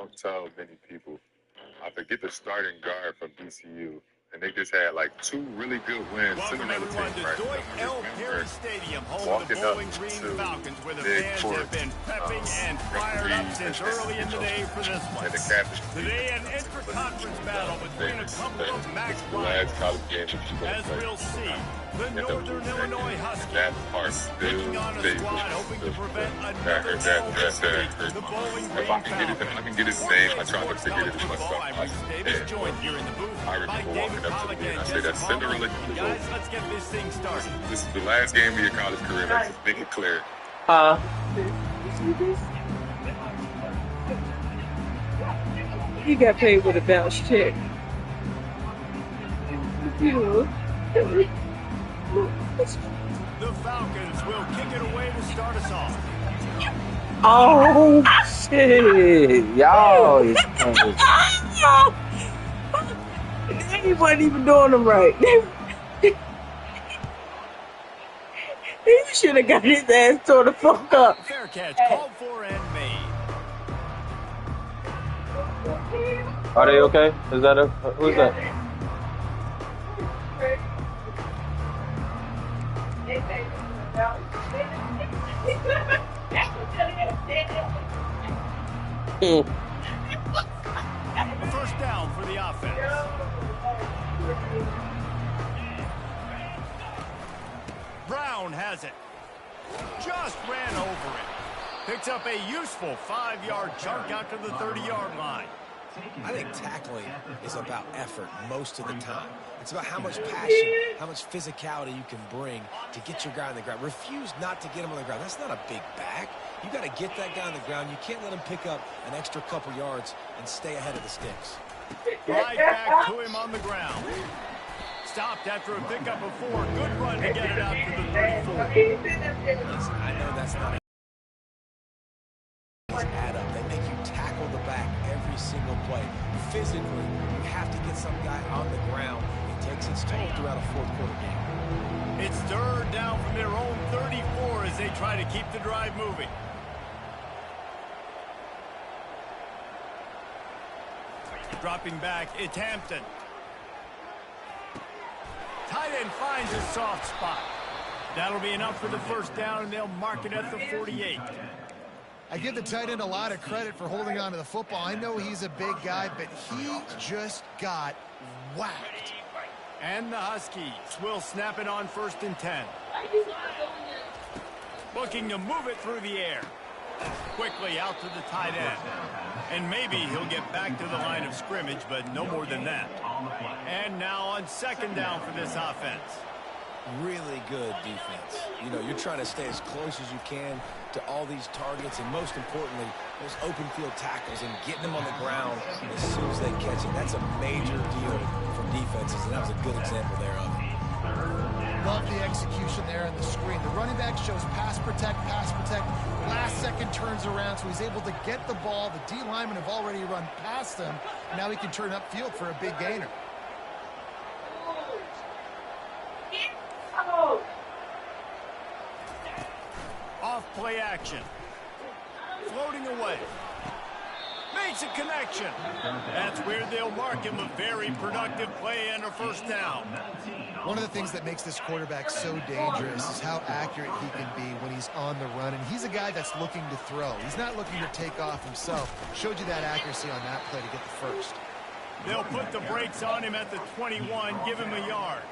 don't tell many people. I forget the starting guard from BCU, and they just had like 2 really good wins. Welcome everyone to Dwight L. Perry Stadium, home of the Bowling Green Falcons, where the fans have been prepping and fired up since early in the day for this one. Today, an intra-conference battle between a couple of MAC rivals. As we'll see, the Northern Illinois Huskies taking on a squad hoping to prevent another bowl streak. The Bowling Green Falcons. I can get his name. I tried to figure it out myself. Davis joined here in the booth by David Pollock and Jessica Cinderella. Guys, let's get this thing started. This is the last game of your college career. Let's make it clear. You got paid with a bounce check. The Falcons will kick it away to start us off. Oh shit! Y'all, he wasn't even doing them right. He should have got his ass tore the fuck up. Fair catch called for and made. Are they okay? Is that a who's that? A first down for the offense. Brown has it. Just ran over it. Picks up a useful 5-yard chunk out to the 30-yard line. I think tackling is about effort most of the time. It's about how much passion, how much physicality you can bring to get your guy on the ground. Refuse not to get him on the ground. That's not a big back. You got to get that guy on the ground. You can't let him pick up an extra couple yards and stay ahead of the sticks. Right back to him on the ground. Stopped after a pickup of 4. Good run to get it out to the 34. Listen, I know that's not add up. They make you tackle the back every single play. Physically, you have to get some guy on the ground. It takes its toll throughout a fourth-quarter game. It's third down from their own 34 as they try to keep the drive moving. Dropping back, it's Hampton. Tight end finds a soft spot. That'll be enough for the first down, and they'll mark it at the 48. I give the tight end a lot of credit for holding on to the football. I know he's a big guy, but he just got whacked. And the Huskies will snap it on 1st and 10. Looking to move it through the air. Quickly out to the tight end. And maybe he'll get back to the line of scrimmage, but no more than that. And now on 2nd down for this offense. Really good defense. You know, you're trying to stay as close as you can to all these targets, and most importantly, those open field tackles and getting them on the ground as soon as they catch it. That's a major deal for defenses, and that was a good example there of it. Love the execution there in the screen. The running back shows pass protect, last second turns around, so he's able to get the ball. The D linemen have already run past him. Now he can turn upfield for a big gainer. Off play action. Floating away. Makes a connection. That's where they'll mark him a very productive play and a first down. One of the things that makes this quarterback so dangerous is how accurate he can be when he's on the run. And he's a guy that's looking to throw. He's not looking to take off himself. Showed you that accuracy on that play to get the first. They'll put the brakes on him at the 21, give him a yard.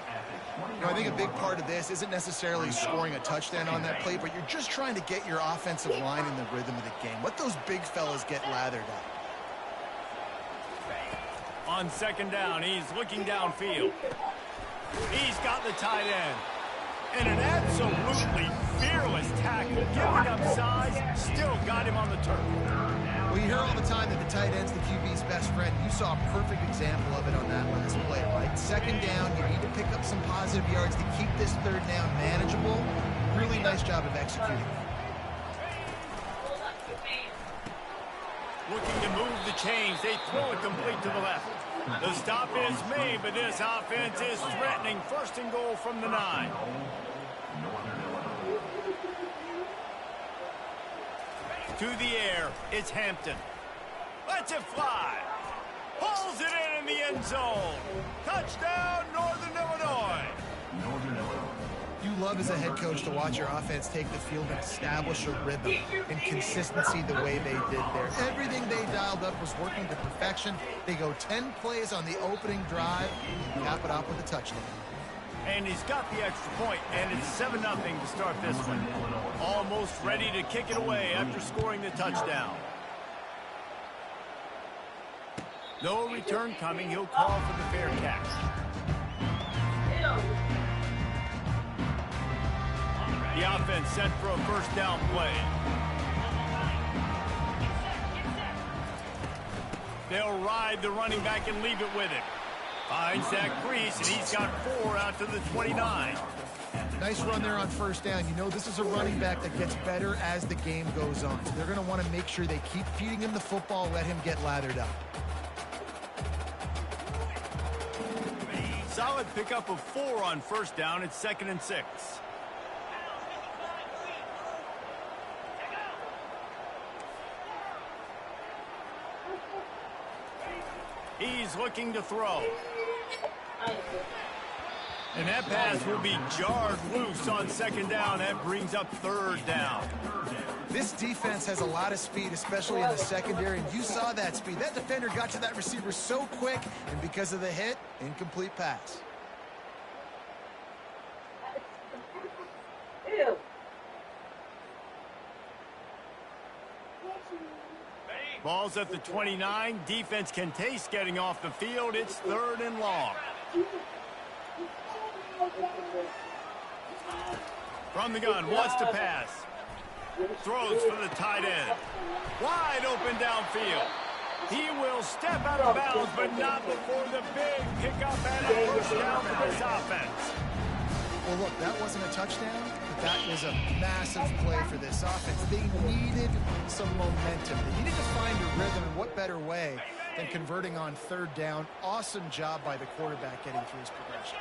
You know, I think a big part of this isn't necessarily scoring a touchdown on that play, but you're just trying to get your offensive line in the rhythm of the game. Let those big fellas get lathered up. On 2nd down, he's looking downfield. He's got the tight end. And an absolutely fearless tackle, giving up size, still got him on the turf. Well, you hear all the time that the tight end's the QB's best friend. You saw a perfect example of it on that last play, right? 2nd down, you need to pick up some positive yards to keep this 3rd down manageable. Really nice job of executing. Looking to move the chains. They throw it complete to the left. The stop is made, but this offense is threatening 1st and goal from the 9. To the air, it's Hampton. A Lets it fly. Pulls it in the end zone. Touchdown, Northern Illinois. You love as a head coach to watch your offense take the field and establish a rhythm and consistency the way they did there. Everything they dialed up was working to perfection. They go 10 plays on the opening drive and cap it off with a touchdown. And he's got the extra point, and it's 7-0 to start this one. Almost ready to kick it away after scoring the touchdown. No return coming. He'll call for the fair catch. The offense set for a first down play. They'll ride the running back and leave it with him. Finds that crease, and he's got 4 out to the 29. Nice run there on first down. You know, this is a running back that gets better as the game goes on. So they're going to want to make sure they keep feeding him the football, let him get lathered up. Solid pickup of 4 on first down. It's 2nd and 6. He's looking to throw. And that pass will be jarred loose on 2nd down. That brings up 3rd down. This defense has a lot of speed, especially in the secondary, and you saw that speed. That defender got to that receiver so quick, and because of the hit, incomplete pass. Ew. Ball's at the 29. Defense can taste getting off the field. It's 3rd and long. From the gun, wants to pass. Throws for the tight end. Wide open downfield. He will step out of bounds, but not before the big pickup and a first down for this offense. Well, look, that wasn't a touchdown, but that was a massive play for this offense. They needed some momentum. They needed to find a rhythm, and what better way than converting on 3rd down. Awesome job by the quarterback getting through his progression.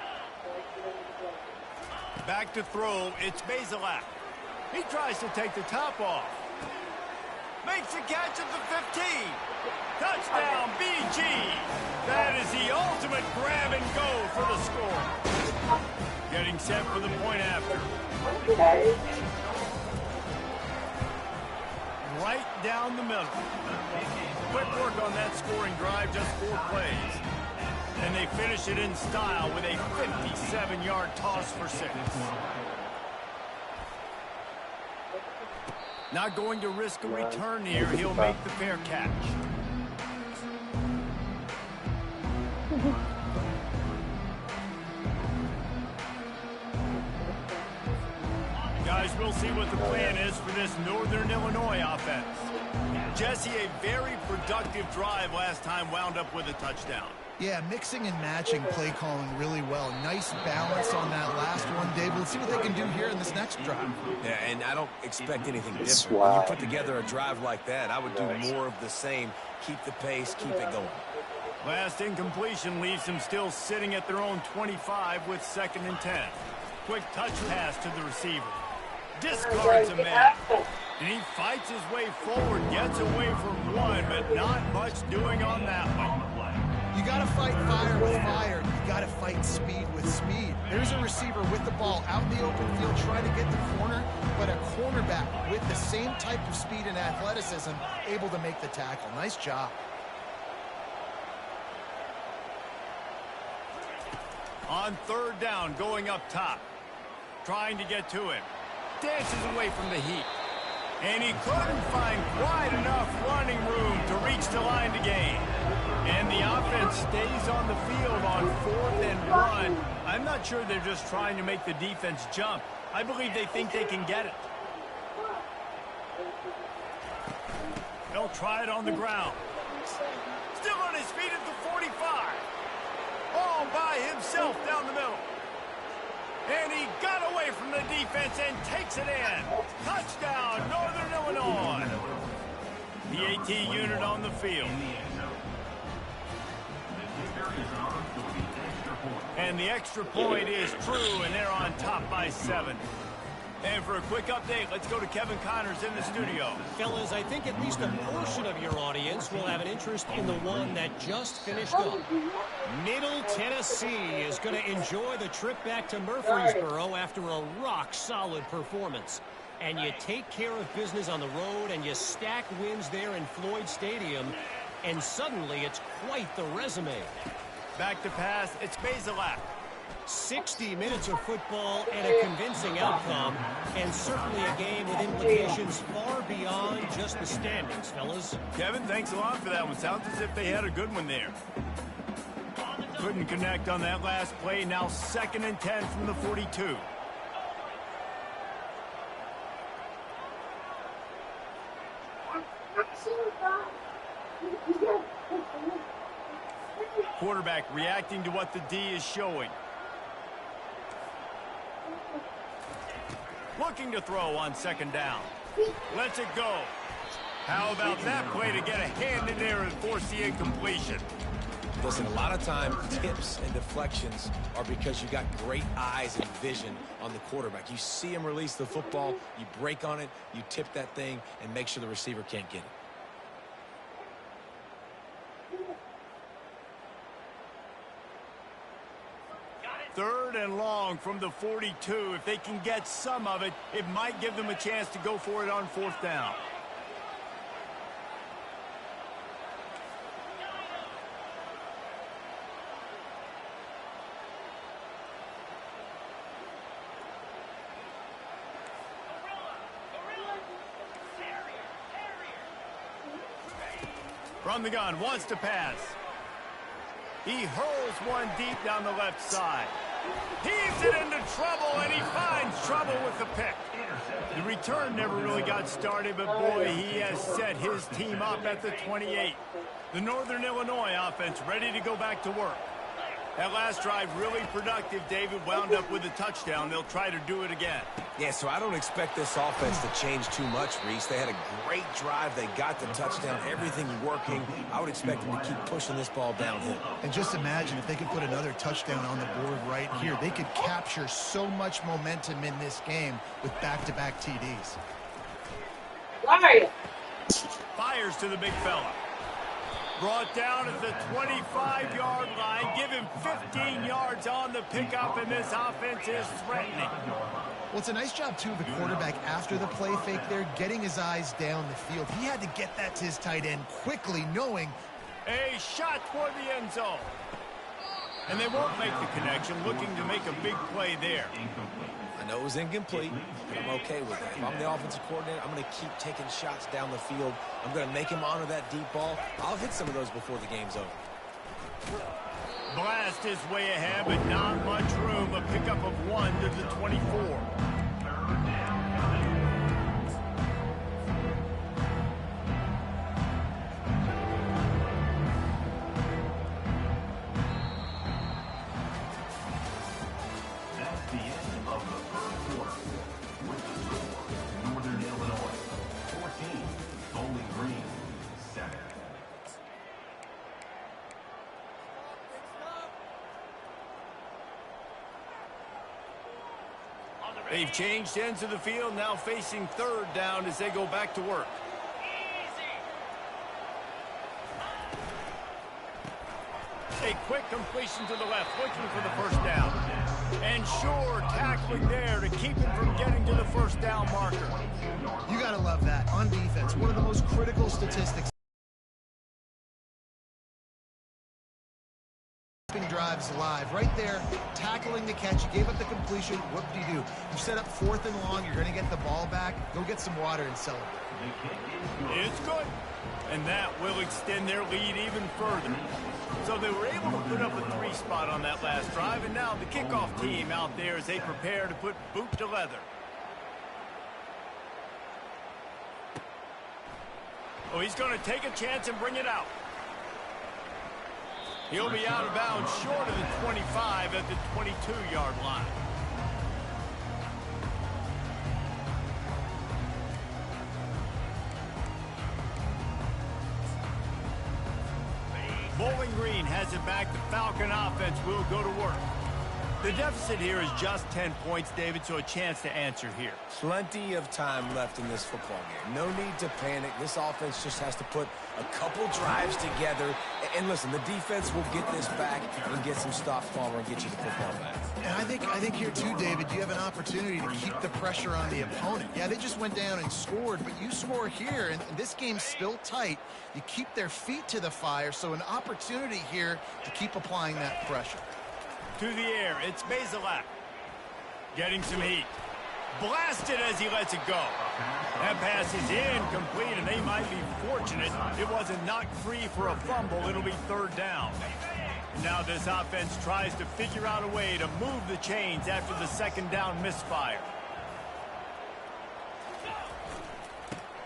Back to throw, it's Bazelak. He tries to take the top off. Makes the catch at the 15. Touchdown, BG. That is the ultimate grab and go for the score. Getting set for the point after. Right down the middle. Quick work on that scoring drive, just 4 plays. And they finish it in style with a 57-yard toss for 6. Not going to risk a return here. He'll make the fair catch. Guys, we'll see what the plan is for this Northern Illinois offense. Jesse, a very productive drive last time wound up with a touchdown. Yeah, mixing and matching play calling really well. Nice balance on that last one, Dave. Let's see what they can do here in this next drive. Yeah, and I don't expect anything different. When you put together a drive like that, I would do more of the same. Keep the pace, keep it going. Last incompletion leaves them still sitting at their own 25 with 2nd and 10. Quick touch pass to the receiver. Discards a man. And he fights his way forward, gets away from one, but not much doing on that one. You got to fight fire with fire. You got to fight speed with speed. There's a receiver with the ball out in the open field trying to get the corner, but a cornerback with the same type of speed and athleticism able to make the tackle. Nice job. On 3rd down, going up top. Trying to get to him. Dances away from the heat. And he couldn't find quite enough running room to reach the line to gain. And the offense stays on the field on 4th and 1. I'm not sure they're just trying to make the defense jump. I believe they think they can get it. They'll try it on the ground. Still on his feet at the 45. All by himself down the middle. And he got away from the defense and takes it in. Touchdown, Northern Illinois. The AT unit on the field. And the extra point is true, and they're on top by 7. And for a quick update, let's go to Kevin Connors in the studio. Fellas, I think at least a portion of your audience will have an interest in the one that just finished up. Middle Tennessee is going to enjoy the trip back to Murfreesboro after a rock-solid performance. And you take care of business on the road, and you stack wins there in Floyd Stadium, and suddenly it's quite the resume. Back to pass, it's Bazelak. 60 minutes of football and a convincing outcome, and certainly a game with implications far beyond just the standings, fellas. Kevin, thanks a lot for that one. Sounds as if they had a good one there. Couldn't connect on that last play. Now 2nd and 10 from the 42. Quarterback reacting to what the D is showing. Looking to throw on 2nd down. Lets it go. How about that play to get a hand in there and force the incompletion? Listen, a lot of time, tips and deflections are because you got great eyes and vision on the quarterback. You see him release the football, you break on it, you tip that thing, and make sure the receiver can't get it. Third and long from the 42. If they can get some of it, it might give them a chance to go for it on 4th down. From the gun, wants to pass. He hurls one deep down the left side. Heaves it into trouble, and he finds trouble with the pick. The return never really got started, but boy, he has set his team up at the 28. The Northern Illinois offense ready to go back to work. That last drive really productive. David wound up with a touchdown. They'll try to do it again. Yeah, so I don't expect this offense to change too much, Reese. They had a great drive. They got the touchdown. Everything's working. I would expect them to keep pushing this ball downhill. And just imagine if they could put another touchdown on the board right here. They could capture so much momentum in this game with back-to-back TDs. Fires to the big fella. Brought down at the 25-yard line. Give him 15 yards on the pickup, and this offense is threatening. Well, it's a nice job, too, of the quarterback after the play fake there, getting his eyes down the field. He had to get that to his tight end quickly, knowing a shot toward the end zone. And they won't make the connection, looking to make a big play there. I know it was incomplete, but I'm okay with that. If I'm the offensive coordinator, I'm going to keep taking shots down the field. I'm going to make him honor that deep ball. I'll hit some of those before the game's over. Blast is way ahead, but not much room. A pickup of 1 to the 24. They've changed ends of the field, now facing 3rd down as they go back to work. A quick completion to the left, looking for the 1st down. And sure, tackling there to keep him from getting to the 1st down marker. You got to love that. On defense, one of the most critical statistics. Drives alive right there, tackling the catch. You gave up the completion. What do? You set up 4th and long. You're going to get the ball back. Go get some water and celebrate. It's good, and that will extend their lead even further. So they were able to put up a 3 spot on that last drive, and now the kickoff team out there as they prepare to put boot to leather. Oh, he's going to take a chance and bring it out. He'll be out of bounds short of the 25 at the 22-yard line. Bowling Green has it back. The Falcon offense will go to work. The deficit here is just 10 points, David, so a chance to answer here. Plenty of time left in this football game. No need to panic. This offense just has to put a couple drives together. And listen, the defense will get this back and get some stops, Palmer, and get you the football back. And I think here too, David, you have an opportunity to keep the pressure on the opponent. Yeah, they just went down and scored, but you score here, and this game's still tight. You keep their feet to the fire, so an opportunity here to keep applying that pressure. To the air, it's Bazelak. Getting some heat. Blasted as he lets it go. That pass is incomplete, and they might be fortunate it wasn't knocked free for a fumble. It'll be third down. Now this offense tries to figure out a way to move the chains after the second down misfire.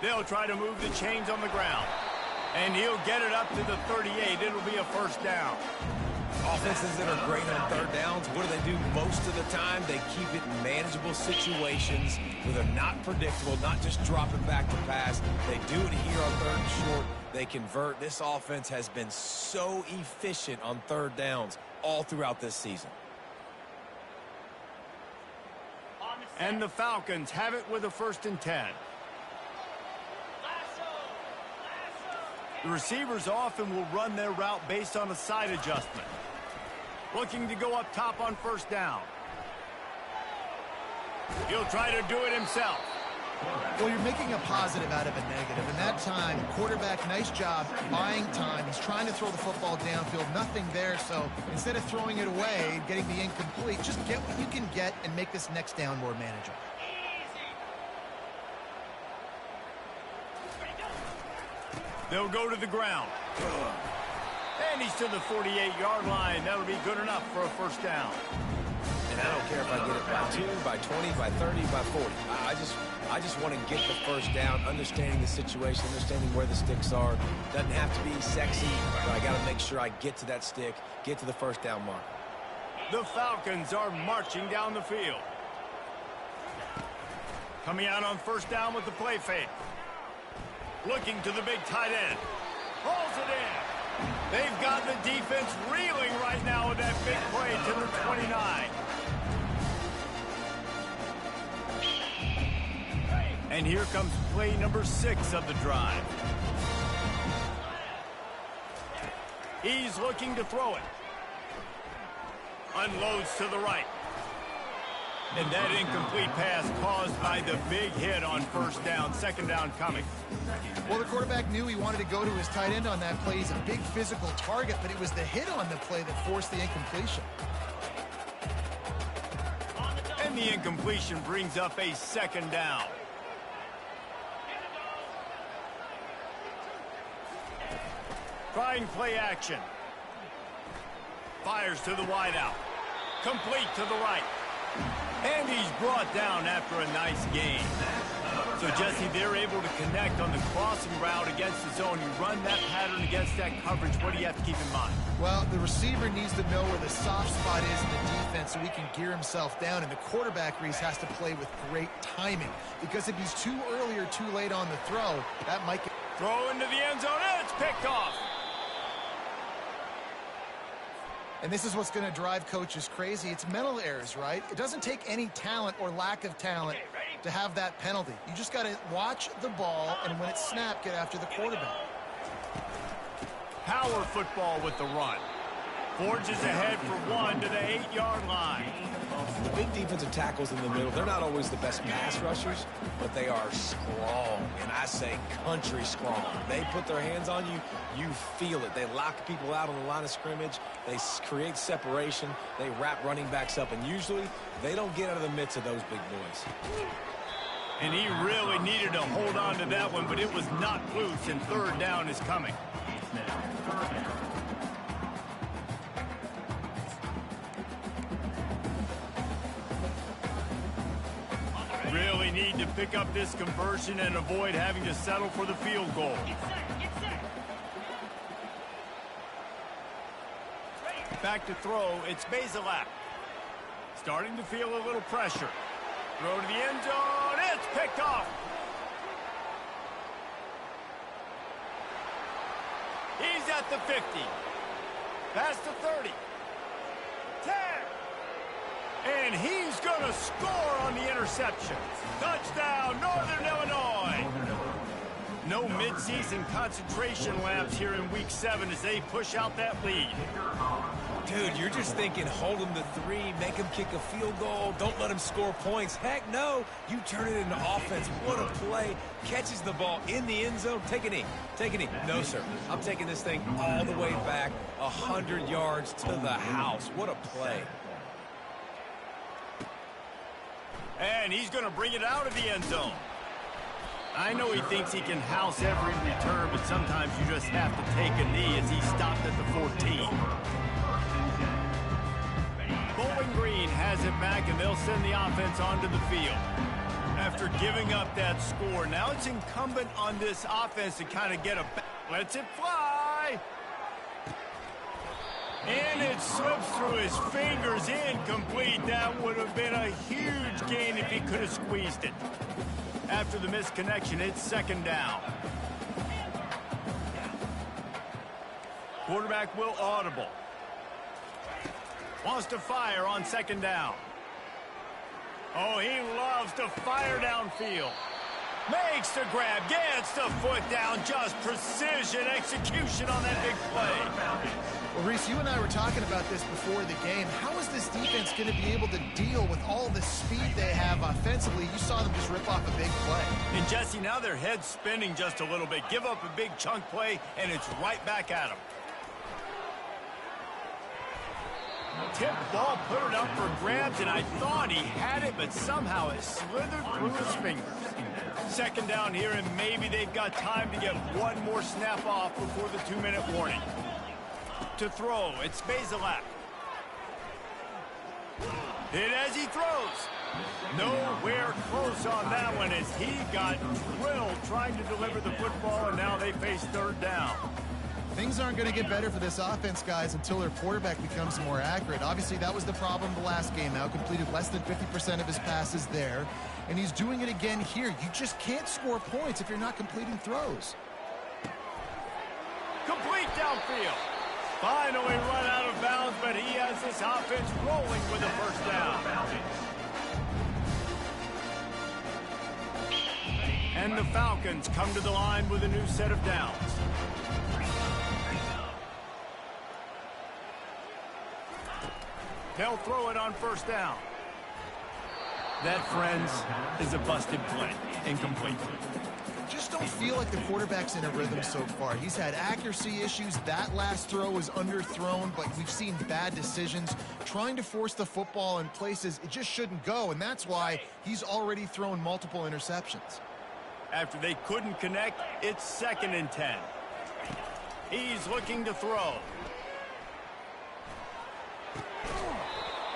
They'll try to move the chains on the ground. And he'll get it up to the 38. It'll be a first down. Offenses that are great on third downs, what do? Most of the time, they keep it in manageable situations where they're not predictable, not just dropping back to pass. They do it here on third and short. They convert. This offense has been so efficient on third downs all throughout this season. And the Falcons have it with a 1st and 10. The receivers often will run their route based on a side adjustment. Looking to go up top on first down. He'll try to do it himself. Well, you're making a positive out of a negative. And that time, quarterback, nice job buying time. He's trying to throw the football downfield. Nothing there. So instead of throwing it away, getting the incomplete, just get what you can get and make this next down more manageable. They'll go to the ground. And he's to the 48-yard line. That'll be good enough for a first down. And I don't care if I get it by 2, by 20, by 30, by 40. I just want to get the first down, understanding the situation, understanding where the sticks are. Doesn't have to be sexy, but I got to make sure I get to that stick, get to the first down mark. The Falcons are marching down the field. Coming out on first down with the play fake. Looking to the big tight end. Pulls it in. They've got the defense reeling right now with that big play to the 29. And here comes play number 6 of the drive. He's looking to throw it. Unloads to the right. And that incomplete pass caused by the big hit on first down. Second down coming. Well, the quarterback knew he wanted to go to his tight end on that play. He's a big physical target, but it was the hit on the play that forced the incompletion. And the incompletion brings up a second down. Trying play action. Fires to the wideout. Complete to the right. And he's brought down after a nice gain. So, Jesse, they're able to connect on the crossing route against the zone. You run that pattern against that coverage. What do you have to keep in mind? Well, the receiver needs to know where the soft spot is in the defense so he can gear himself down. And the quarterback, Reese, has to play with great timing. Because if he's too early or too late on the throw, that might get... Throw into the end zone, and it's picked off. And this is what's going to drive coaches crazy. It's mental errors, right? It doesn't take any talent or lack of talent to have that penalty. You just got to watch the ball, and when it's snapped, get after the quarterback. Power football with the run. Forges ahead for 1 to the 8-yard line. The big defensive tackles in the middle, they're not always the best pass rushers, but they are strong, and I say country strong. They put their hands on you, you feel it. They lock people out on the line of scrimmage. They create separation. They wrap running backs up, and usually they don't get out of the midst of those big boys. And he really needed to hold on to that one, but it was not loose, and third down is coming. Really need to pick up this conversion and avoid having to settle for the field goal. Back to throw, it's Bazelak. Starting to feel a little pressure. Throw to the end zone, it's picked off. He's at the 50. Past the 30. 10. And he's going to score on the interception. Touchdown, Northern Illinois. No midseason concentration laps here in Week 7 as they push out that lead. Dude, you're just thinking, hold him to 3, make him kick a field goal, don't let him score points. Heck no, you turn it into offense. What a play. Catches the ball in the end zone. Take a knee. Take a knee. No, sir. I'm taking this thing all the way back 100 yards to the house. What a play. And he's going to bring it out of the end zone. I know he thinks he can house every return, but sometimes you just have to take a knee as he stopped at the 14. Bowling Green has it back, and they'll send the offense onto the field. After giving up that score, now it's incumbent on this offense to kind of get a back. Lets it fly. And it slips through his fingers, incomplete. That would have been a huge gain if he could have squeezed it. After the misconnection, it's second down. Quarterback will audible. Wants to fire on second down. Oh, he loves to fire downfield. Makes the grab, gets the foot down, just precision execution on that big play. Well, Reese, you and I were talking about this before the game. How is this defense going to be able to deal with all the speed they have offensively? You saw them just rip off a big play. And Jesse, now their head's spinning just a little bit. Give up a big chunk play, and it's right back at them. Tip ball, put it up for grabs, and I thought he had it, but somehow it slithered through his fingers. Second down here, and maybe they've got time to get one more snap off before the 2-minute warning. To throw, it's Bazelak. Hit as he throws. Nowhere close on that one as he got drilled trying to deliver the football, and now they face third down. Things aren't going to get better for this offense, guys, until their quarterback becomes more accurate. Obviously, that was the problem the last game. Now completed less than 50% of his passes there, and he's doing it again here. You just can't score points if you're not completing throws. Complete downfield. Finally run out of bounds, but he has this offense rolling with a first down. And the Falcons come to the line with a new set of downs. They'll throw it on first down. That, friends, is a busted play. Incomplete. Just don't feel like the quarterback's in a rhythm so far. He's had accuracy issues. That last throw was underthrown, but we've seen bad decisions, trying to force the football in places it just shouldn't go, and that's why he's already thrown multiple interceptions. After they couldn't connect, it's 2nd and 10. He's looking to throw.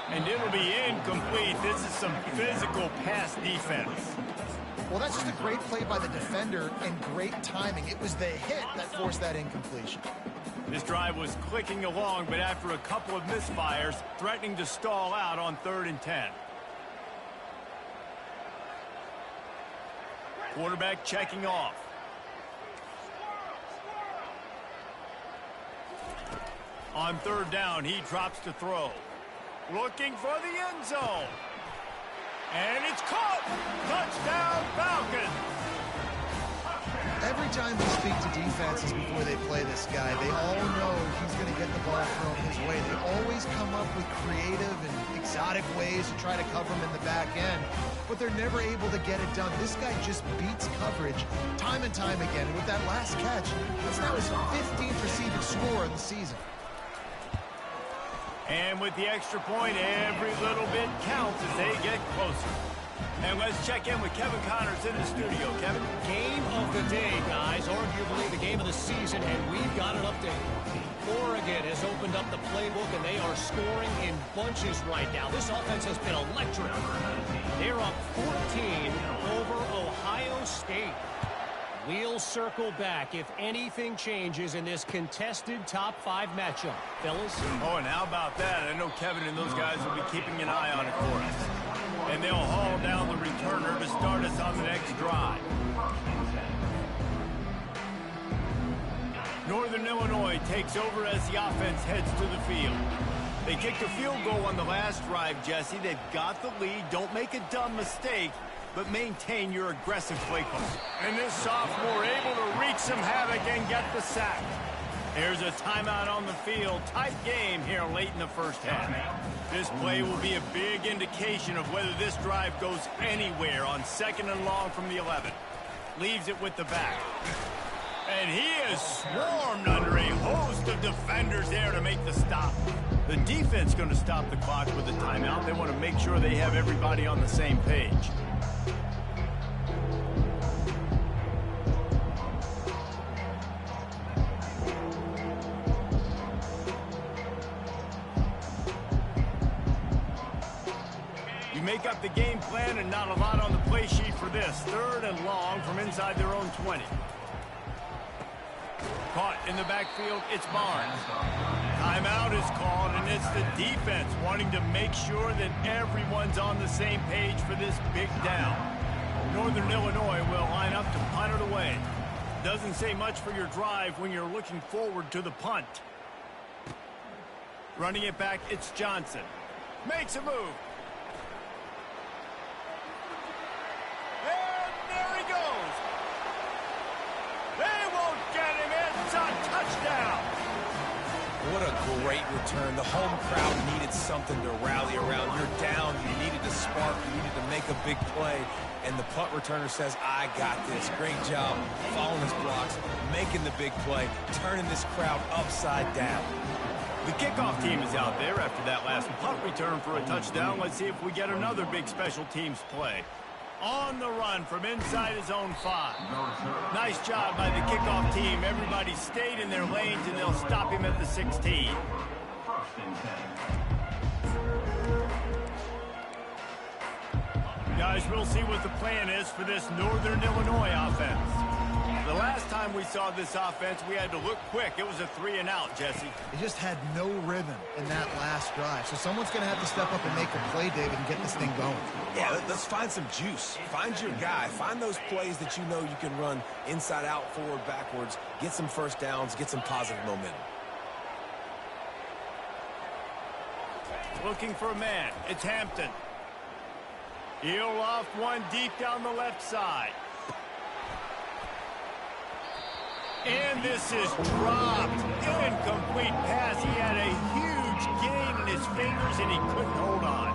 And it'll be incomplete. This is some physical pass defense. Well, that's just a great play by the defender and great timing. It was the hit that forced that incompletion. This drive was clicking along, but after a couple of misfires, threatening to stall out on 3rd and 10. Quarterback checking off. On 3rd down, he drops to throw. Looking for the end zone. And it's caught! Touchdown, Falcons! Every time we speak to defenses before they play this guy, they all know he's going to get the ball thrown his way. They always come up with creative and exotic ways to try to cover him in the back end, but they're never able to get it done. This guy just beats coverage time and time again. And with that last catch, that's now his 15th receiving score in the season. And with the extra point, every little bit counts as they get closer. And let's check in with Kevin Connors in the studio. Kevin? Game of the day, guys. Arguably the game of the season, and we've got an update. Oregon has opened up the playbook, and they are scoring in bunches right now. This offense has been electric. They're up 14 over Ohio State. We'll circle back if anything changes in this contested top 5 matchup. Fellas? Oh, and how about that? I know Kevin and those guys will be keeping an eye on it for us. And they'll haul down the returner to start us on the next drive. Northern Illinois takes over as the offense heads to the field. They kicked a field goal on the last drive, Jesse. They've got the lead. Don't make a dumb mistake, but maintain your aggressive play call. And this sophomore able to wreak some havoc and get the sack. There's a timeout on the field. Tight game here late in the first half. This play will be a big indication of whether this drive goes anywhere on 2nd and long from the 11. Leaves it with the back. And he is swarmed under a host of defenders there to make the stop. The defense going to stop the clock with a timeout. They want to make sure they have everybody on the same page. You make up the game plan and not a lot on the play sheet for this. 3rd and long from inside their own 20. Caught in the backfield, it's Barnes. Timeout is called, and it's the defense wanting to make sure that everyone's on the same page for this big down. Northern Illinois will line up to punt it away. Doesn't say much for your drive when you're looking forward to the punt. Running it back, it's Johnson. Makes a move. And there he goes. They won't get him. It's a touchdown. What a great return. The home crowd needed something to rally around. You're down. You needed to spark. You needed to make a big play. And the punt returner says, I got this. Great job following his blocks, making the big play, turning this crowd upside down. The kickoff team is out there after that last punt return for a touchdown. Let's see if we get another big special teams play. On the run from inside his own 5. Nice job by the kickoff team. Everybody stayed in their lanes, and they'll stop him at the 16. Guys, we'll see what the plan is for this Northern Illinois offense. The last time we saw this offense, we had to look quick. It was a 3-and-out, Jesse. They just had no rhythm in that last drive. So someone's going to have to step up and make a play, David, and get this thing going. Yeah, let's find some juice. Find your guy. Find those plays that you know you can run inside out, forward, backwards. Get some first downs. Get some positive momentum. Looking for a man. It's Hampton. He'll off one deep down the left side. And this is dropped. Incomplete pass. He had a huge gain in his fingers, and he couldn't hold on.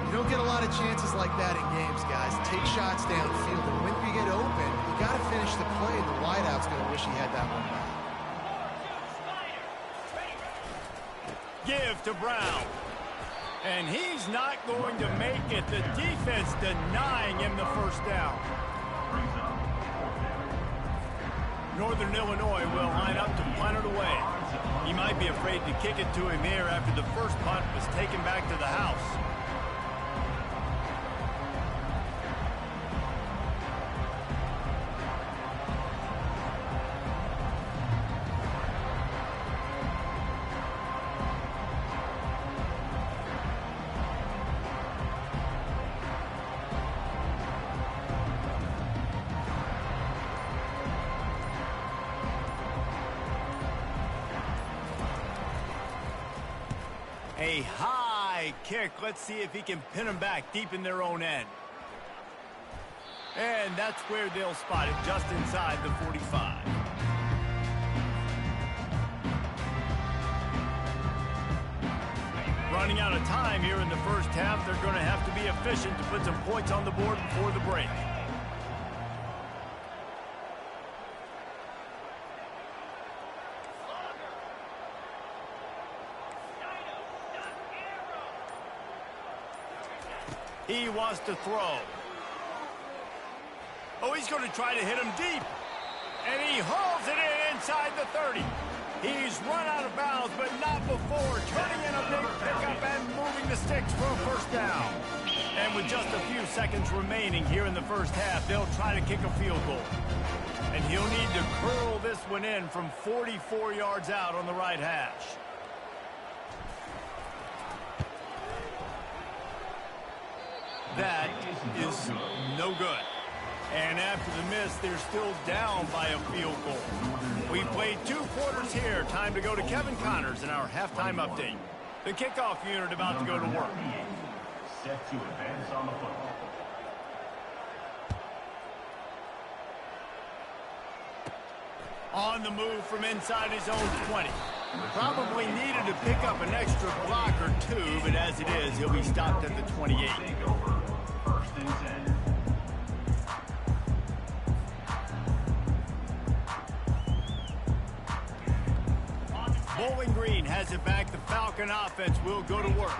You don't get a lot of chances like that in games, guys. Take shots downfield, and when you get open, you got to finish the play. The wideout's going to wish he had that one back. Give to Brown. And he's not going to make it. The defense denying him the first down. Northern Illinois will line up to punt it away. He might be afraid to kick it to him here after the first punt was taken back to the house. A high kick. Let's see if he can pin them back deep in their own end. And that's where they'll spot it, just inside the 45. Running out of time here in the first half. They're going to have to be efficient to put some points on the board before the break. He wants to throw. Oh, he's going to try to hit him deep. And he hauls it in inside the 30. He's run out of bounds, but not before turning in a big pickup and moving the sticks for a first down. And with just a few seconds remaining here in the first half, they'll try to kick a field goal. And he'll need to curl this one in from 44 yards out on the right hash. That is no good. And after the miss, they're still down by a field goal. We played 2 quarters here. Time to go to Kevin Connors in our halftime update. The kickoff unit about to go to work. Set to advance on the football. On the move from inside his own 20. Probably needed to pick up an extra block or 2, but as it is, he'll be stopped at the 28. First and 10. Bowling Green has it back. The Falcon offense will go to work.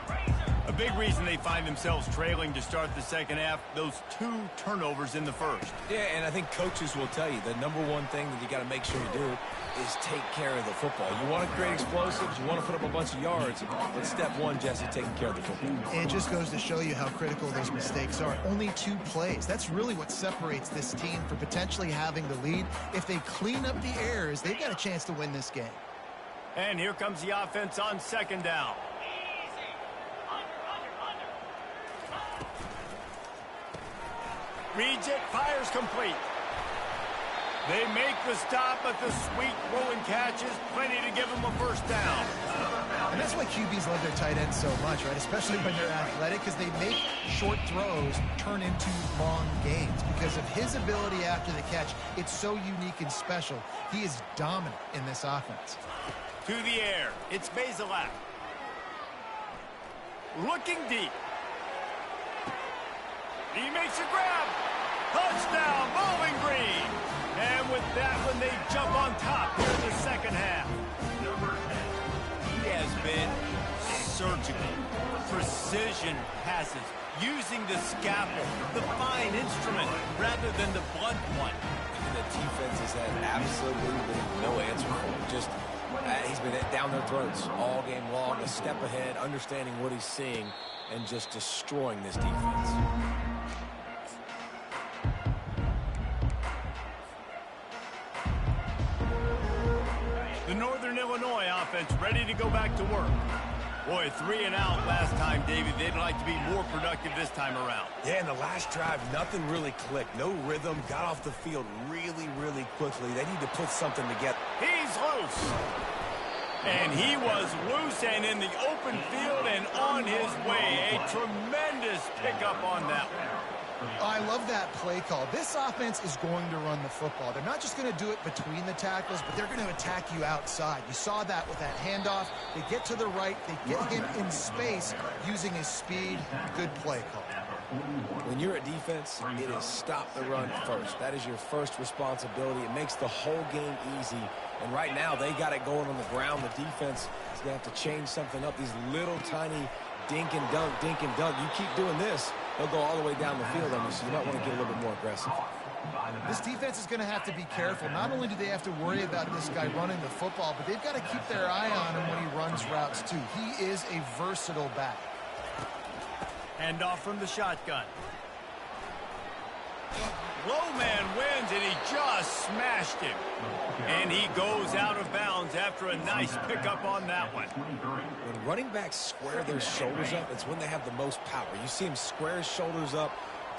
A big reason they find themselves trailing to start the second half, those 2 turnovers in the first. Yeah, and I think coaches will tell you the number one thing that you got to make sure you do is take care of the football. You want to create explosives, you want to put up a bunch of yards, but step one, Jesse, taking care of the football. And it just goes to show you how critical those mistakes are. Only 2 plays. That's really what separates this team from potentially having the lead. If they clean up the errors, they've got a chance to win this game. And here comes the offense on second down. Reads it, fires complete. They make the stop, but the sweet throw and catch is plenty to give them a first down. And that's why QBs love their tight ends so much, right? Especially when they're athletic, because they make short throws turn into long gains. Because of his ability after the catch, it's so unique and special. He is dominant in this offense. To the air, it's Bazelak. Looking deep. He makes a grab. Touchdown, Bowling Green. And with that one, they jump on top here in the second half. He has been surgical. Precision passes. Using the scalpel, the fine instrument, rather than the blunt one. And the defense has had absolutely no answer for him. Just, he's been down their throats all game long, a step ahead, understanding what he's seeing, and just destroying this defense. The Northern Illinois offense ready to go back to work. Boy, 3 and out last time, David. They'd like to be more productive this time around. Yeah, in the last drive, nothing really clicked. No rhythm, got off the field really, really quickly. They need to put something together. He's loose. And he was loose and in the open field and on his way. A tremendous pickup on that one. I love that play call. This offense is going to run the football. They're not just going to do it between the tackles, but they're going to attack you outside. You saw that with that handoff. They get to the right. They get him in space using his speed. Good play call. When you're a defense, it is stop the run first. That is your first responsibility. It makes the whole game easy. And right now, they got it going on the ground. The defense is going to have to change something up. These little tiny dink and dunk, dink and dunk. You keep doing this, they'll go all the way down the field on you, so you might want to get a little bit more aggressive. This defense is going to have to be careful. Not only do they have to worry about this guy running the football, but they've got to keep their eye on him when he runs routes, too. He is a versatile back. Hand off from the shotgun. Low man wins, and he just smashed him. And he goes out of bounds after a nice pickup on that one. When running backs square their shoulders up, it's when they have the most power. You see him square his shoulders up,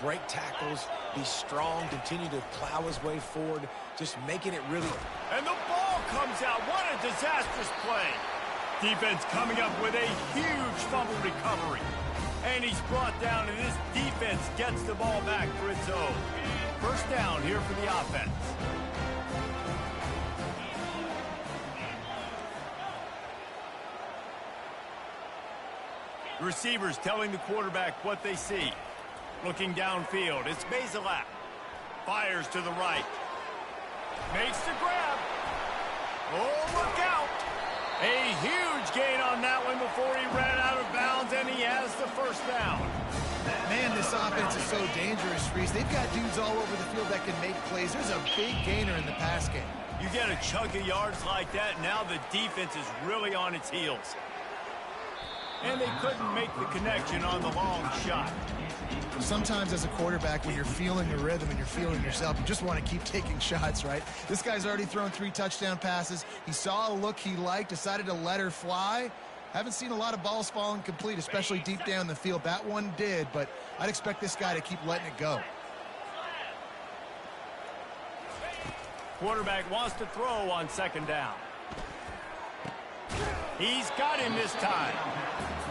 break tackles, be strong, continue to plow his way forward, just making it really... And the ball comes out. What a disastrous play. Defense coming up with a huge fumble recovery. And he's brought down, and this defense gets the ball back for its own. First down here for the offense. The receivers telling the quarterback what they see. Looking downfield, it's Bazelak. Fires to the right. Makes the grab. Oh, look out. A huge gain on that one before he ran out of bounds, and he has the first down. Man, this offense is so dangerous, Reese. They've got dudes all over the field that can make plays. There's a big gainer in the pass game. You get a chunk of yards like that, now the defense is really on its heels. And they couldn't make the connection on the long shot. Sometimes as a quarterback, when you're feeling the rhythm and you're feeling yourself, you just want to keep taking shots, right? This guy's already thrown 3 touchdown passes. He saw a look he liked, decided to let her fly. Haven't seen a lot of balls falling complete, especially deep down the field. That one did, but I'd expect this guy to keep letting it go. Quarterback wants to throw on second down. He's got him this time.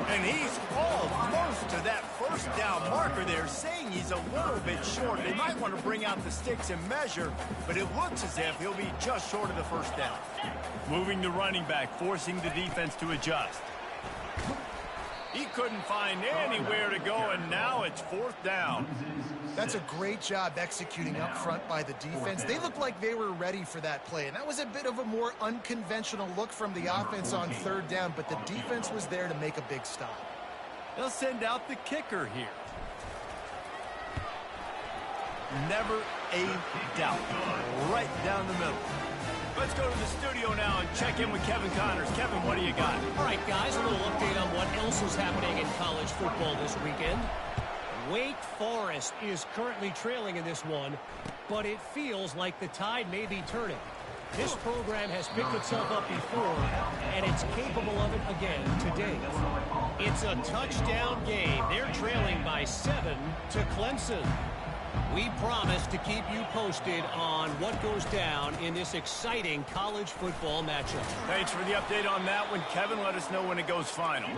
And he's almost to that first down marker there, saying he's a little bit short. They might want to bring out the sticks and measure, but it looks as if he'll be just short of the first down. Moving the running back, forcing the defense to adjust. He couldn't find anywhere to go, and now it's fourth down. That's a great job executing up front by the defense. They looked like they were ready for that play, and that was a bit of a more unconventional look from the offense on third down, but the defense was there to make a big stop. They'll send out the kicker here. Never a doubt. Right down the middle. Let's go to the studio now and check in with Kevin Connors. Kevin, what do you got? All right, guys, a little update on what else is happening in college football this weekend. Wake Forest is currently trailing in this one, but it feels like the tide may be turning. This program has picked itself up before, and it's capable of it again today. It's a touchdown game. They're trailing by 7 to Clemson. We promise to keep you posted on what goes down in this exciting college football matchup. Thanks for the update on that one, Kevin. Let us know when it goes final.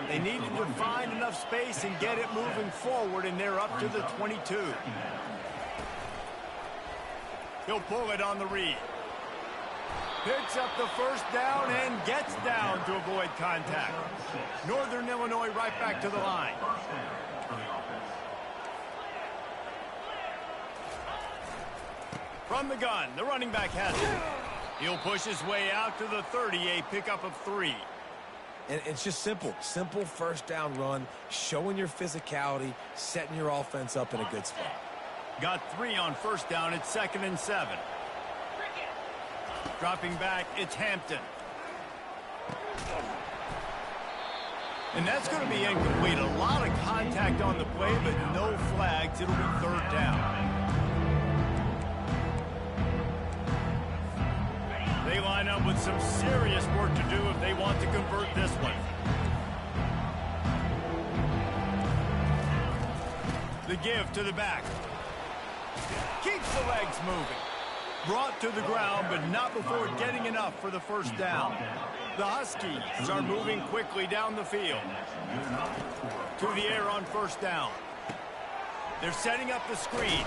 They needed to find enough space and get it moving forward, and they're up to the 22. He'll pull it on the read. Picks up the first down and gets down to avoid contact. Northern Illinois right back to the line. From the gun, the running back has it. He'll push his way out to the 30, a pickup of 3. And it's just simple. Simple first down run, showing your physicality, setting your offense up in a good spot. Got 3 on first down. It's 2nd and 7. Dropping back, it's Hampton. And that's going to be incomplete. A lot of contact on the play, but no flags. It'll be 3rd down. They line up with some serious work to do if they want to convert this one. The give to the back. Keeps the legs moving. Brought to the ground, but not before getting enough for the first down. The Huskies are moving quickly down the field. To the air on first down. They're setting up the screen.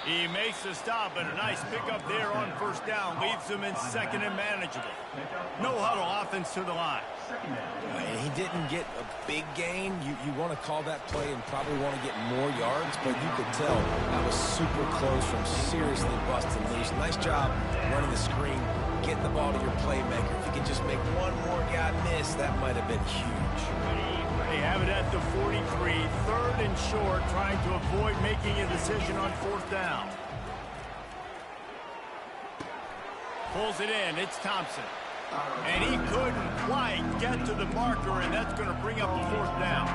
He makes the stop, and a nice pickup there on first down. Leaves them in 2nd and manageable. No huddle offense to the line. And he didn't get a big gain. You want to call that play and probably want to get more yards, but you could tell that was super close from seriously busting loose. Nice job running the screen, getting the ball to your playmaker. If you could just make one more guy miss, that might have been huge. They have it at the 43, 3rd and short, trying to avoid making a decision on 4th down. Pulls it in, it's Thompson. And he couldn't quite get to the marker, and that's going to bring up the 4th down.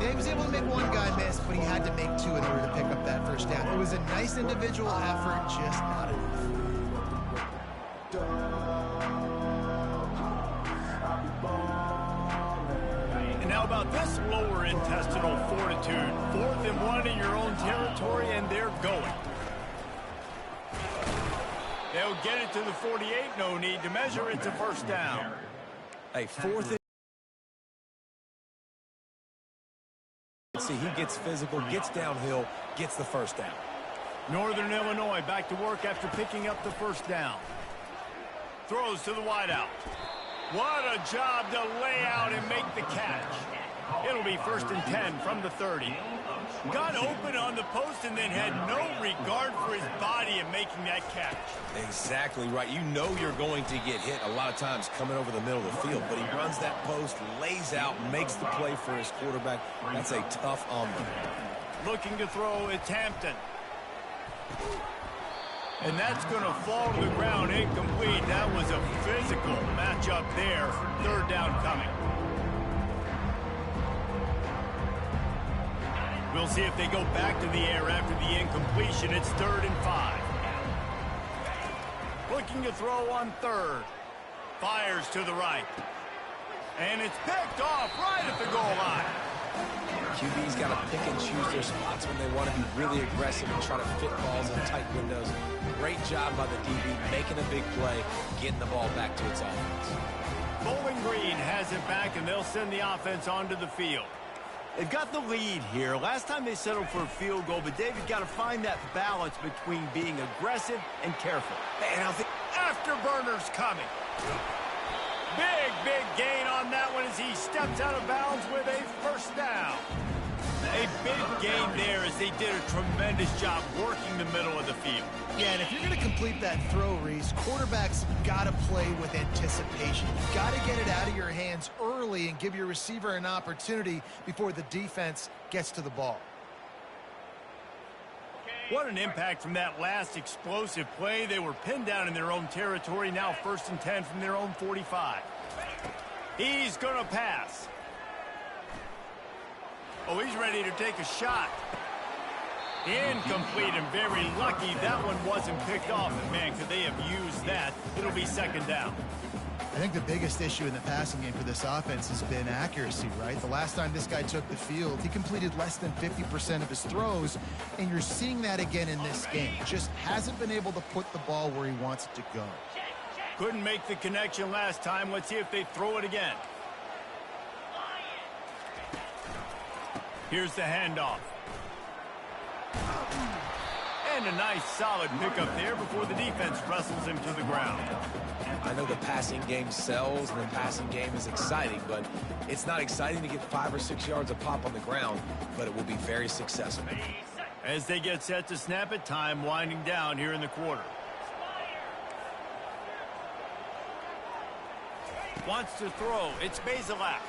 Yeah, he was able to make one guy miss, but he had to make 2 in order to pick up that first down. It was a nice individual effort, just not enough. How about this lower intestinal fortitude? 4th and 1 in your own territory, and they're going. They'll get it to the 48. No need to measure. It's a first down. Hey, 4th and... See, he gets physical, gets downhill, gets the first down. Northern Illinois back to work after picking up the first down. Throws to the wideout. What a job to lay out and make the catch. It'll be 1st and 10 from the 30. Got open on the post and then had no regard for his body in making that catch. Exactly right. You know you're going to get hit a lot of times coming over the middle of the field, but he runs that post, lays out, makes the play for his quarterback. That's a tough hombre. Looking to throw, it's Hampton. And that's going to fall to the ground incomplete. That was a physical matchup there. 3rd down coming. We'll see if they go back to the air after the incompletion. It's 3rd and 5. Looking to throw on 3rd. Fires to the right. And it's picked off right at the goal line. QB's got to pick and choose their spots when they want to be really aggressive and try to fit balls in tight windows. Great job by the DB making a big play, getting the ball back to its offense. Bowling Green has it back, and they'll send the offense onto the field. They've got the lead here. Last time they settled for a field goal, but David got to find that balance between being aggressive and careful. And I think afterburner's coming. Big gain on that one as he steps out of bounds with a first down. A big gain there as they did a tremendous job working the middle of the field. Yeah, and if you're going to complete that throw, Reese, quarterbacks got to play with anticipation. You've got to get it out of your hands early and give your receiver an opportunity before the defense gets to the ball. What an impact from that last explosive play. They were pinned down in their own territory, now 1st and 10 from their own 45. He's going to pass. Oh, he's ready to take a shot. Incomplete, and very lucky that one wasn't picked off. And man, could they have used that? It'll be 2nd down. I think the biggest issue in the passing game for this offense has been accuracy, right? The last time this guy took the field, he completed less than 50% of his throws, and you're seeing that again in this game. Just hasn't been able to put the ball where he wants it to go. Couldn't make the connection last time. Let's see if they throw it again. Here's the handoff. And a nice solid pickup there before the defense wrestles him to the ground. I know the passing game sells and the passing game is exciting, but it's not exciting to get 5 or 6 yards a pop on the ground, but it will be very successful. As they get set to snap it, time winding down here in the quarter. Wants to throw. It's Basilak.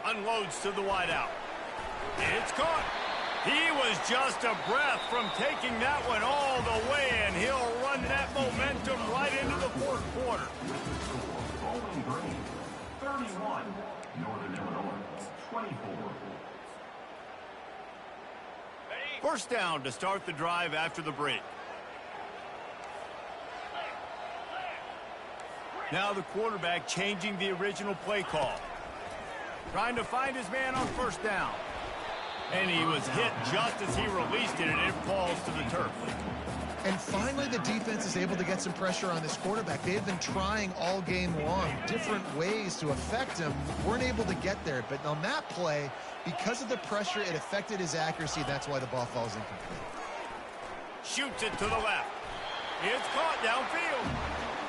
Unloads to the wideout. It's caught. He was just a breath from taking that one all the way, and he'll run that momentum right into the 4th quarter. Bowling Green, 31. Northern Illinois, 24. First down to start the drive after the break. Now the quarterback changing the original play call. Trying to find his man on 1st down. And he was hit just as he released it, and it falls to the turf. And finally, the defense is able to get some pressure on this quarterback. They have been trying all game long different ways to affect him. Weren't able to get there. But on that play, because of the pressure, it affected his accuracy. That's why the ball falls incomplete. Shoots it to the left. It's caught downfield.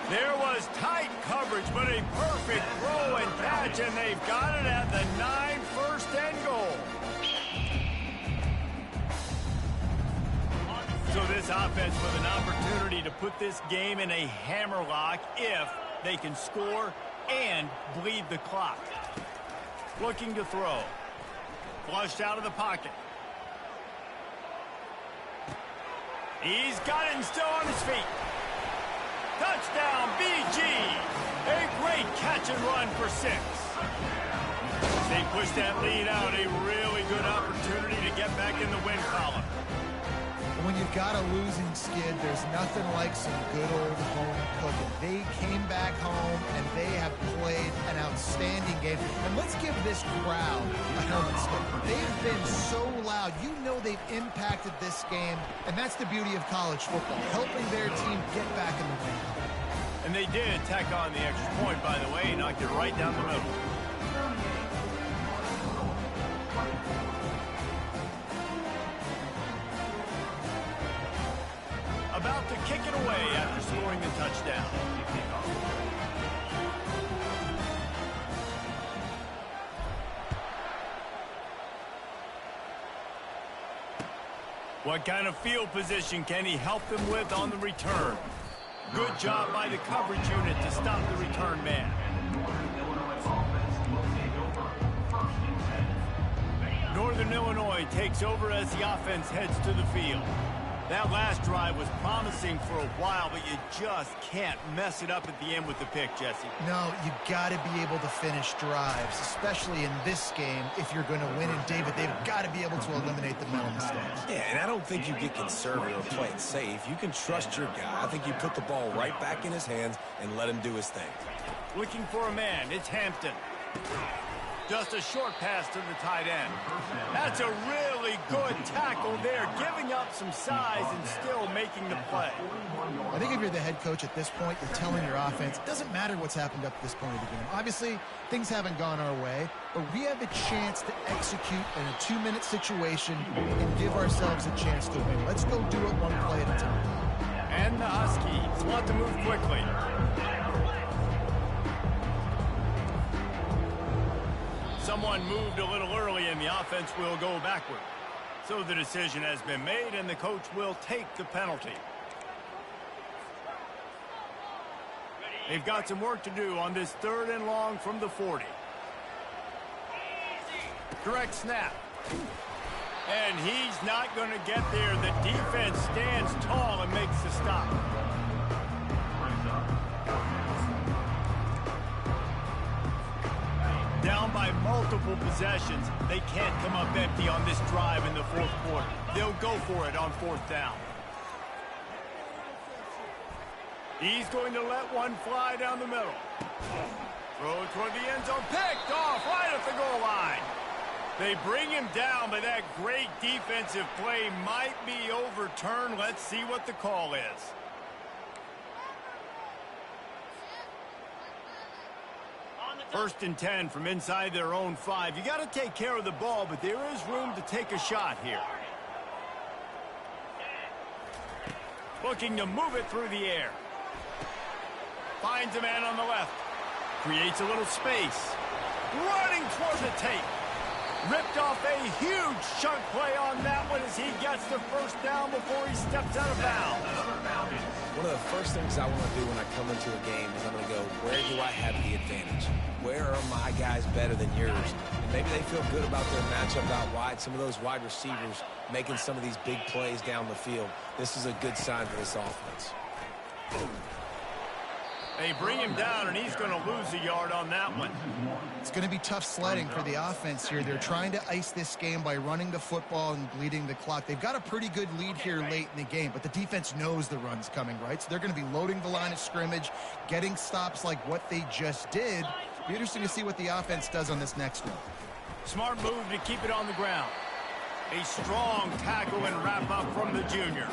There was tight coverage, but a perfect throw and catch, and they've got it at the 9, 1st and goal. So this offense with an opportunity to put this game in a hammerlock if they can score and bleed the clock. Looking to throw. Flushed out of the pocket. He's got it and still on his feet. Touchdown, BG. A great catch and run for 6. They push that lead out. A really good opportunity to get back in the win column. When you've got a losing skid, there's nothing like some good old home cooking. They came back home, and they have played an outstanding game. And let's give this crowd a helmet slip. They've been so loud. You know they've impacted this game, and that's the beauty of college football, helping their team get back in the win. And they did tack on the extra point, by the way, knocked it right down the middle. About to kick it away after scoring the touchdown. What kind of field position can he help them with on the return? Good job by the coverage unit to stop the return man. Northern Illinois takes over as the offense heads to the field. That last drive was promising for a while, but you just can't mess it up at the end with the pick, Jesse. No, you got to be able to finish drives, especially in this game if you're going to win. And, David, they've got to be able to eliminate the mental mistakes. Yeah, and I don't think you get conservative or play it safe. You can trust your guy. I think you put the ball right back in his hands and let him do his thing. Looking for a man. It's Hampton. Just a short pass to the tight end. That's a really good tackle there, giving up some size and still making the play. I think if you're the head coach at this point, you're telling your offense, it doesn't matter what's happened up to this point of the game. Obviously, things haven't gone our way, but we have a chance to execute in a 2-minute situation and give ourselves a chance to win. Let's go do it one play at a time. And the Huskies want to move quickly. Someone moved a little early and the offense will go backward. So the decision has been made and the coach will take the penalty. They've got some work to do on this 3rd and long from the 40. Direct snap. And he's not going to get there. The defense stands tall and makes the stop. Down by multiple possessions, they can't come up empty on this drive in the 4th quarter. They'll go for it on 4th down. He's going to let one fly down the middle. Throw toward the end zone, picked off right at the goal line. They bring him down, but that great defensive play might be overturned. Let's see what the call is. First and 10 from inside their own 5. You got to take care of the ball, but there is room to take a shot here. Looking to move it through the air. Finds a man on the left. Creates a little space. Running toward the tape. Ripped off a huge chunk play on that one as he gets the 1st down before he steps out of bounds. One of the first things I want to do when I come into a game is I'm going to go, where do I have the advantage? Where are my guys better than yours? And maybe they feel good about their matchup out wide. Some of those wide receivers making some of these big plays down the field. This is a good sign for this offense. They bring him down, and he's going to lose a yard on that one. It's going to be tough sledding for the offense here. They're trying to ice this game by running the football and bleeding the clock. They've got a pretty good lead here late in the game, but the defense knows the run's coming, right? So they're going to be loading the line of scrimmage, getting stops like what they just did. Be interesting to see what the offense does on this next one. Smart move to keep it on the ground. A strong tackle and wrap up from the junior.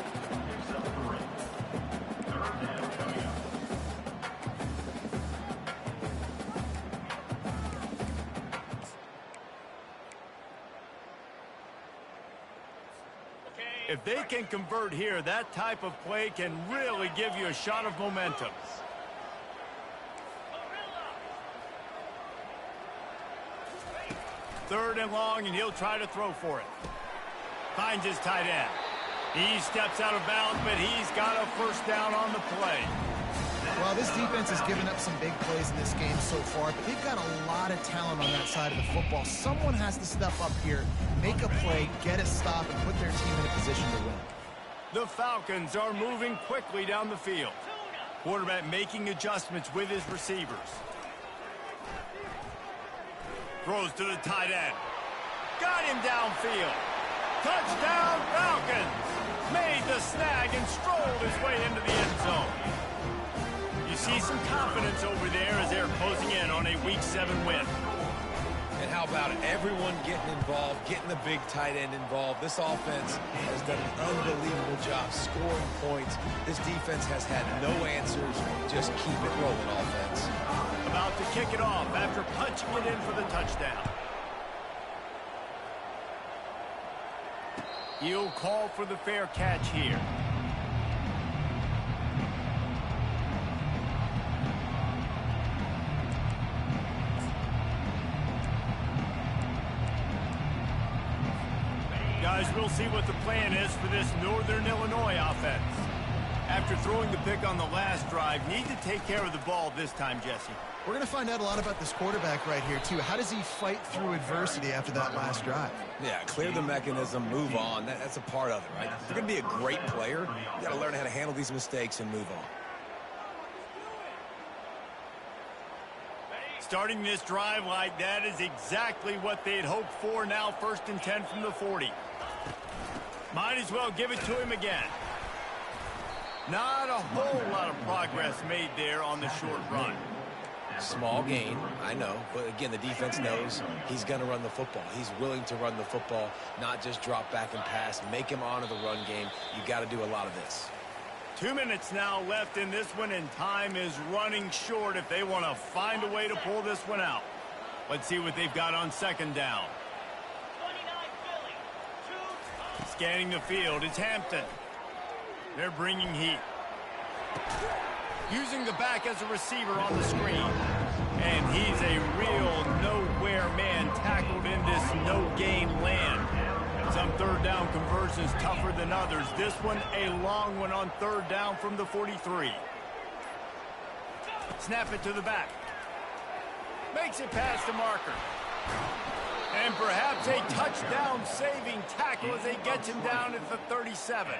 If they can convert here, that type of play can really give you a shot of momentum. Third and long, and he'll try to throw for it. Finds his tight end. He steps out of bounds, but he's got a 1st down on the play. Well, this defense has given up some big plays in this game so far, but they've got a lot of talent on that side of the football. Someone has to step up here, make a play, get a stop, and put their team in a position to win. The Falcons are moving quickly down the field. Quarterback making adjustments with his receivers. Throws to the tight end. Got him downfield. Touchdown, Falcons! Made the snag and strolled his way into the end zone. You see some confidence over there as they're closing in on a Week 7 win. And how about everyone getting involved, getting the big tight end involved? This offense has done an unbelievable job scoring points. This defense has had no answers. Just keep it rolling, offense. About to kick it off after punching it in for the touchdown. He'll call for the fair catch here. Guys, we'll see what the plan is for this Northern Illinois offense. After throwing the pick on the last drive, need to take care of the ball this time, Jesse. We're going to find out a lot about this quarterback right here, too. How does he fight through adversity after that last drive? Yeah, clear the mechanism, move on. That's a part of it, right? If you're going to be a great player, you got to learn how to handle these mistakes and move on. Starting this drive like that is exactly what they'd hoped for. Now 1st and 10 from the 40. Might as well give it to him again. Not a whole lot of progress made there on the short run. Small gain, I know. But, again, the defense knows he's going to run the football. He's willing to run the football, not just drop back and pass. Make him honor the run game. You got to do a lot of this. 2 minutes now left in this one, and time is running short if they want to find a way to pull this one out. Let's see what they've got on second down. Scanning the field, it's Hampton. They're bringing heat. Using the back as a receiver on the screen. And he's a real nowhere man tackled in this no-game land. Some third down conversions tougher than others. This one a long one on third down from the 43. Snap it to the back. Makes it past the marker. And perhaps a touchdown-saving tackle as they get him down at the 37.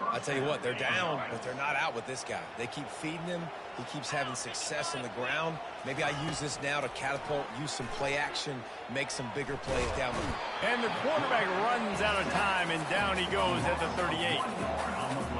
I tell you what, they're down, but they're not out with this guy. They keep feeding him. He keeps having success on the ground. Maybe I use this now to catapult, use some play action, make some bigger plays down the field. And the quarterback runs out of time, and down he goes at the 38.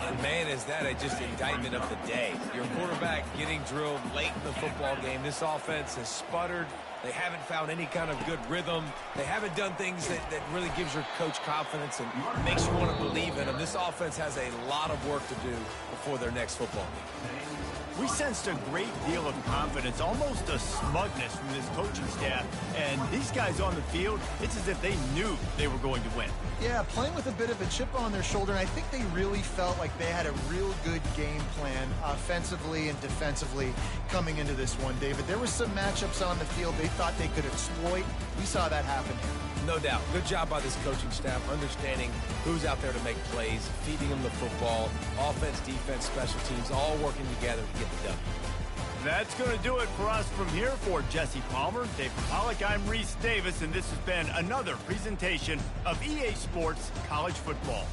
And man, is that just indictment of the day. Your quarterback getting drilled late in the football game. This offense has sputtered. They haven't found any kind of good rhythm. They haven't done things that really gives your coach confidence and makes you want to believe in them. This offense has a lot of work to do before their next football game. We sensed a great deal of confidence, almost a smugness from this coaching staff. And these guys on the field, it's as if they knew they were going to win. Yeah, playing with a bit of a chip on their shoulder, and I think they really felt like they had a real good game plan offensively and defensively coming into this one, David. There were some matchups on the field they thought they could exploit. We saw that happen here. No doubt. Good job by this coaching staff, understanding who's out there to make plays, feeding them the football, offense, defense, special teams, all working together to get the W. That's going to do it for us from here. For Jesse Palmer, David Pollack, I'm Reese Davis, and this has been another presentation of EA Sports College Football.